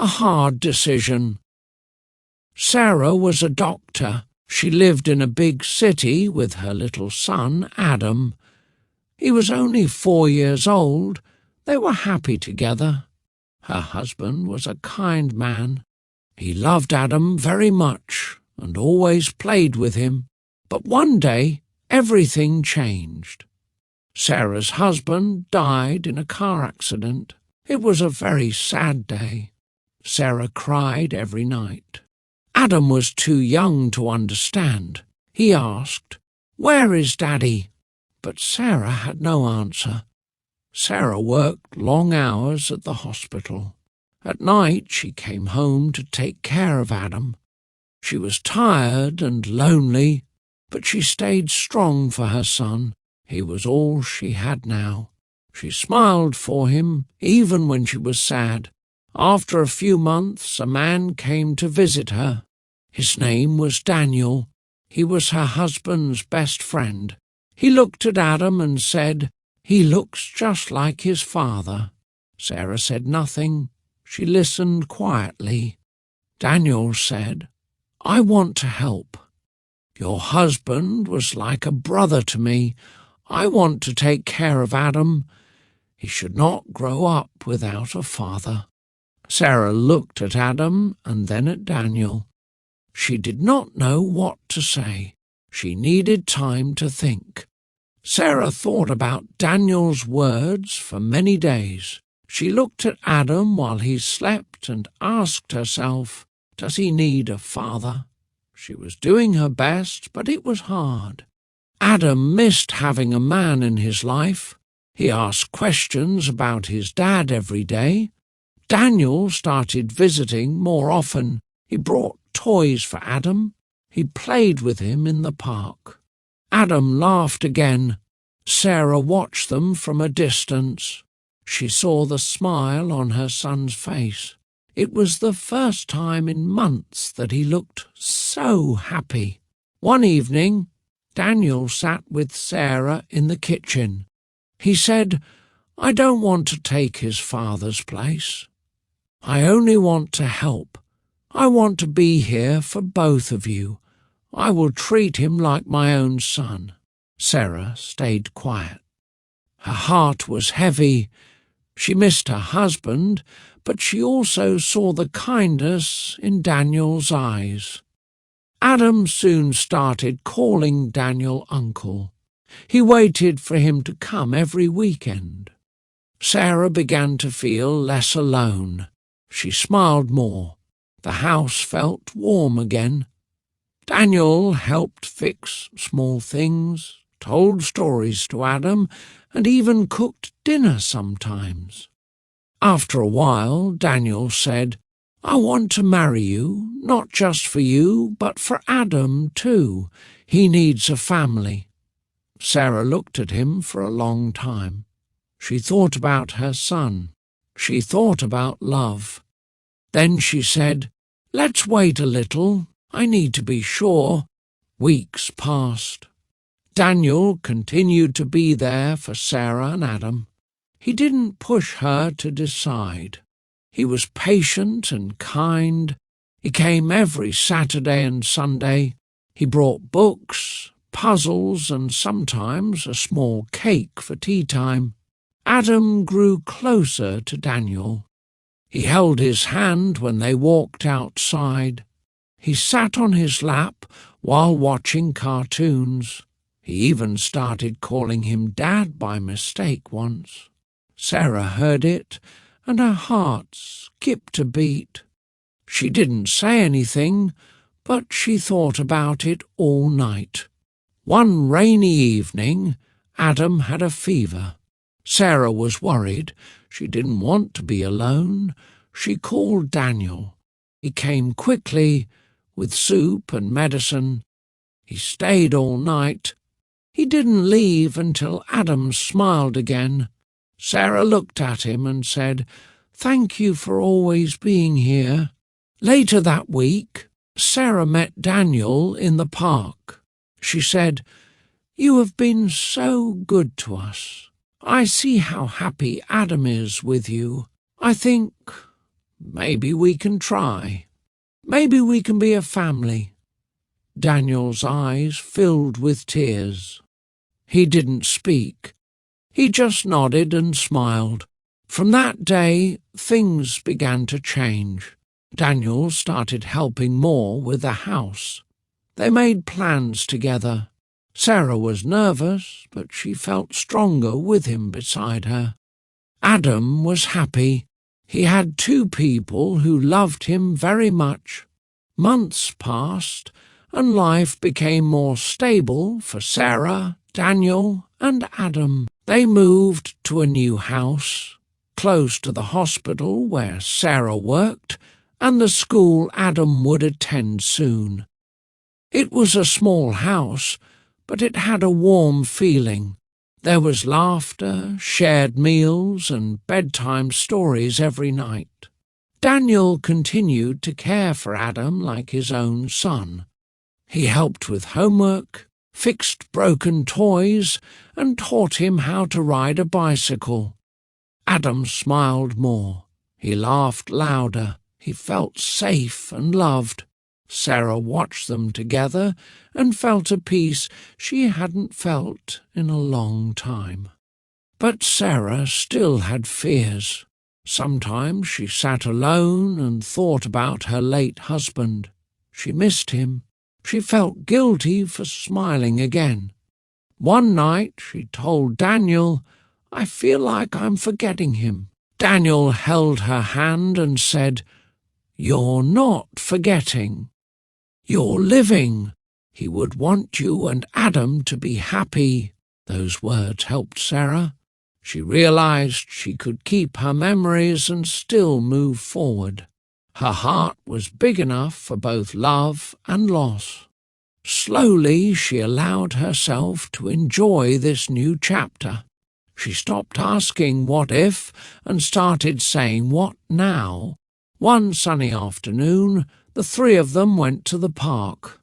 A hard decision. Sarah was a doctor. She lived in a big city with her little son, Adam. He was only 4 years old. They were happy together. Her husband was a kind man. He loved Adam very much and always played with him. But one day, everything changed. Sarah's husband died in a car accident. It was a very sad day. Sarah cried every night. Adam was too young to understand. He asked, "Where is Daddy?" But Sarah had no answer. Sarah worked long hours at the hospital. At night she came home to take care of Adam. She was tired and lonely, but she stayed strong for her son. He was all she had now. She smiled for him, even when she was sad. After a few months, a man came to visit her. His name was Daniel. He was her husband's best friend. He looked at Adam and said, "He looks just like his father." Sarah said nothing. She listened quietly. Daniel said, "I want to help. Your husband was like a brother to me. I want to take care of Adam. He should not grow up without a father." Sarah looked at Adam and then at Daniel. She did not know what to say. She needed time to think. Sarah thought about Daniel's words for many days. She looked at Adam while he slept and asked herself, "Does he need a father?" She was doing her best, but it was hard. Adam missed having a man in his life. He asked questions about his dad every day. Daniel started visiting more often. He brought toys for Adam. He played with him in the park. Adam laughed again. Sarah watched them from a distance. She saw the smile on her son's face. It was the first time in months that he looked so happy. One evening, Daniel sat with Sarah in the kitchen. He said, "I don't want to take his father's place. I only want to help. I want to be here for both of you. I will treat him like my own son." Sarah stayed quiet. Her heart was heavy. She missed her husband, but she also saw the kindness in Daniel's eyes. Adam soon started calling Daniel uncle. He waited for him to come every weekend. Sarah began to feel less alone. She smiled more. The house felt warm again. Daniel helped fix small things, told stories to Adam, and even cooked dinner sometimes. After a while, Daniel said, "I want to marry you, not just for you, but for Adam too. He needs a family." Sarah looked at him for a long time. She thought about her son. She thought about love. Then she said, "Let's wait a little. I need to be sure." Weeks passed. Daniel continued to be there for Sarah and Adam. He didn't push her to decide. He was patient and kind. He came every Saturday and Sunday. He brought books, puzzles, and sometimes a small cake for tea time. Adam grew closer to Daniel. He held his hand when they walked outside. He sat on his lap while watching cartoons. He even started calling him Dad by mistake once. Sarah heard it, and her heart skipped a beat. She didn't say anything, but she thought about it all night. One rainy evening, Adam had a fever. Sarah was worried. She didn't want to be alone. She called Daniel. He came quickly with soup and medicine. He stayed all night. He didn't leave until Adam smiled again. Sarah looked at him and said, "Thank you for always being here." Later that week, Sarah met Daniel in the park. She said, "You have been so good to us. I see how happy Adam is with you. I think Maybe we can try. Maybe we can be a family." Daniel's eyes filled with tears. He didn't speak. He just nodded and smiled. From that day, things began to change. Daniel started helping more with the house. They made plans together. Sarah was nervous, but she felt stronger with him beside her. Adam was happy. He had two people who loved him very much. Months passed, and life became more stable for Sarah, Daniel, and Adam. They moved to a new house, close to the hospital where Sarah worked and the school Adam would attend soon. It was a small house, but it had a warm feeling. There was laughter, shared meals, and bedtime stories every night. Daniel continued to care for Adam like his own son. He helped with homework, fixed broken toys, and taught him how to ride a bicycle. Adam smiled more. He laughed louder. He felt safe and loved. Sarah watched them together and felt a peace she hadn't felt in a long time. But Sarah still had fears. Sometimes she sat alone and thought about her late husband. She missed him. She felt guilty for smiling again. One night she told Daniel, "I feel like I'm forgetting him." Daniel held her hand and said, "You're not forgetting. You're living. He would want you and Adam to be happy." Those words helped Sarah. She realized she could keep her memories and still move forward. Her heart was big enough for both love and loss. Slowly she allowed herself to enjoy this new chapter. She stopped asking what if and started saying what now. One sunny afternoon, the three of them went to the park.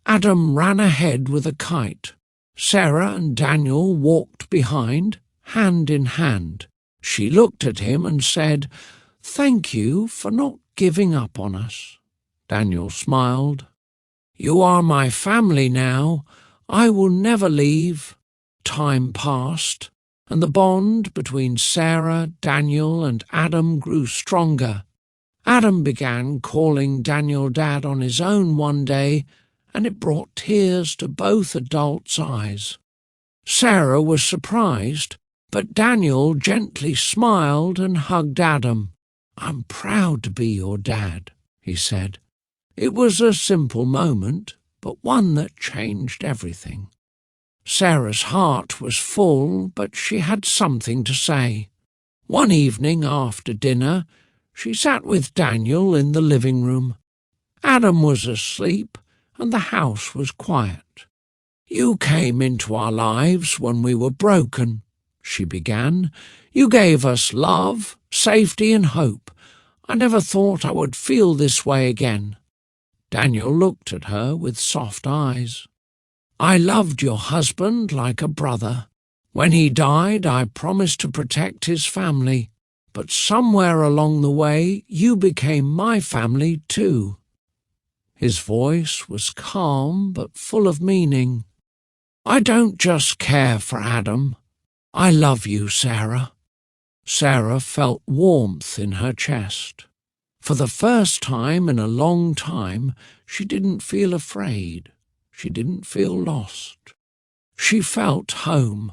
Adam ran ahead with a kite. Sarah and Daniel walked behind, hand in hand. She looked at him and said, "Thank you for not giving up on us." Daniel smiled. "You are my family now. I will never leave." Time passed, and the bond between Sarah, Daniel, and Adam grew stronger. Adam began calling Daniel Dad on his own one day, and it brought tears to both adults' eyes. Sarah was surprised, but Daniel gently smiled and hugged Adam. "I'm proud to be your dad," he said. It was a simple moment, but one that changed everything. Sarah's heart was full, but she had something to say. One evening after dinner, she sat with Daniel in the living room. Adam was asleep, and the house was quiet. "You came into our lives when we were broken," she began. "You gave us love, safety, and hope. I never thought I would feel this way again." Daniel looked at her with soft eyes. "I loved your husband like a brother. When he died, I promised to protect his family. But somewhere along the way, you became my family too." His voice was calm but full of meaning. "I don't just care for Adam. I love you, Sarah." Sarah felt warmth in her chest. For the first time in a long time, she didn't feel afraid. She didn't feel lost. She felt home.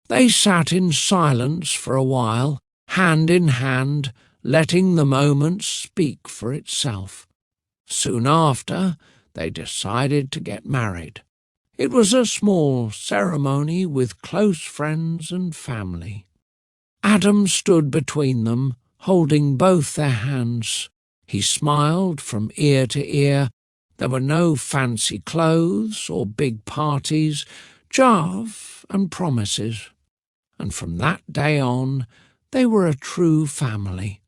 They sat in silence for a while, hand in hand, letting the moment speak for itself. Soon after, they decided to get married. It was a small ceremony with close friends and family. Adam stood between them, holding both their hands. He smiled from ear to ear. There were no fancy clothes or big parties, just and promises. And from that day on, they were a true family.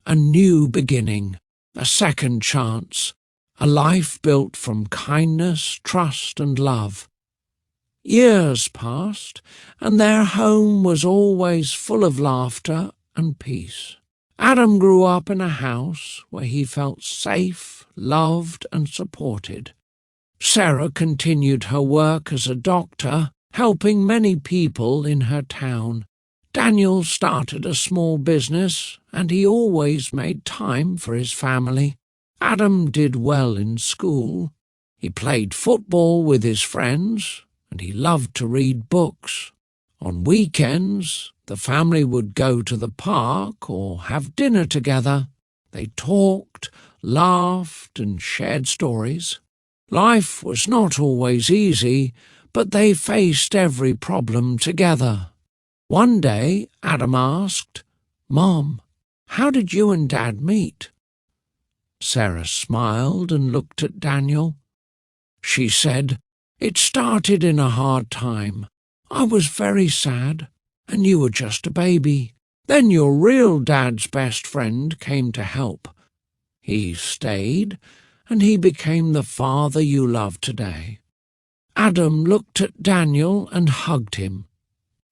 A new beginning, a second chance, a life built from kindness, trust, and love. Years passed, and their home was always full of laughter and peace. Adam grew up in a house where he felt safe, loved and supported. Sarah continued her work as a doctor, helping many people in her town. Daniel started a small business, and he always made time for his family. Adam did well in school. He played football with his friends, and he loved to read books. On weekends, the family would go to the park or have dinner together. They talked, laughed, and shared stories. Life was not always easy, but they faced every problem together. One day, Adam asked, "Mom, how did you and Dad meet?" Sarah smiled and looked at Daniel. She said, "It started in a hard time. I was very sad, and you were just a baby. Then your real dad's best friend came to help. He stayed, and he became the father you love today." Adam looked at Daniel and hugged him.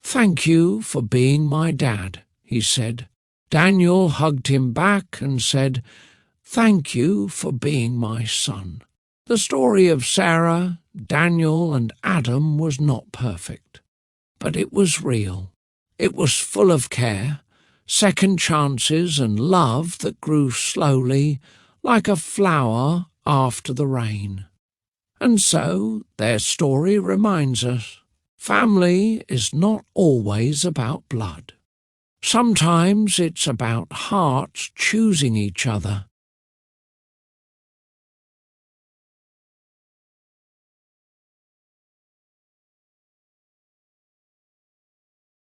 "Thank you for being my dad," he said. Daniel hugged him back and said, "Thank you for being my son." The story of Sarah, Daniel, and Adam was not perfect, but it was real. It was full of care, second chances, and love that grew slowly, like a flower after the rain. And so their story reminds us, family is not always about blood. Sometimes it's about hearts choosing each other,